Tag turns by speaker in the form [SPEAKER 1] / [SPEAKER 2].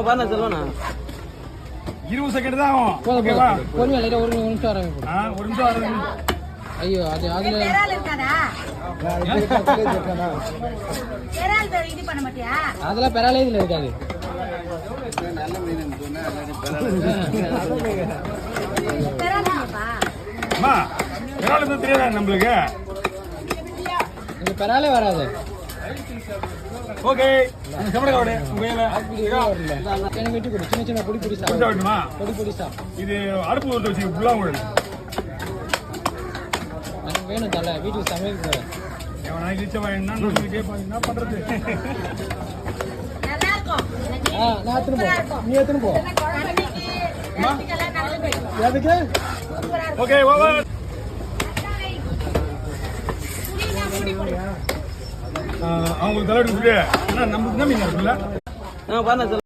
[SPEAKER 1] பண்ண சொல்லுண்ணா
[SPEAKER 2] 20 செகண்ட் தான் ஆகும்.
[SPEAKER 3] ஓகேவா? பொறுமையா லைட்டா ஒரு நிமிஷம் ஆரம்பிப்போம்.
[SPEAKER 2] ஒரு நிமிஷம் ஆரம்பிங்க.
[SPEAKER 3] ஐயோ அது அதுல
[SPEAKER 4] பெரால் இருக்காதா? பெரால் இது பண்ண மாட்டியா?
[SPEAKER 3] அதெல்லாம் பெறாலே இதுல இருக்காது.
[SPEAKER 4] பெரால் இல்லப்பா.
[SPEAKER 2] அம்மா பெரால் வந்து தெரியாதா நம்மளுக்கு?
[SPEAKER 3] இந்த பெறாலே வராது.
[SPEAKER 2] ஓகே சமடகாவடே உங்கல
[SPEAKER 3] எனக்கு வெட்டி கொடு. சின்ன சின்ன பொடி பொடி
[SPEAKER 2] கொஞ்சம் வேணுமா?
[SPEAKER 3] பொடி பொடி சாப்.
[SPEAKER 2] இது அடுப்பு ஊத்த வச்சு ஃபுல்லா உங்களுக்கு
[SPEAKER 3] எனக்கு வேணும் தல. வீட்டுக்கு சமையல் போறேன்.
[SPEAKER 2] எவனா கிச்சவா என்ன நம்ம கேட்பாங்க என்ன பண்றது?
[SPEAKER 4] நல்லா இருக்கும்.
[SPEAKER 3] நான் எடுத்துன்னு போ. நீ எடுத்துன்னு போ.
[SPEAKER 4] குழந்தைக்கு நல்லது.
[SPEAKER 3] எதுக்கு?
[SPEAKER 2] Okay over. அவங்களுக்கு தலைவலி புரிய. ஆனா நமக்கு தான் மீன் இருக்குல்ல?
[SPEAKER 1] பண்ண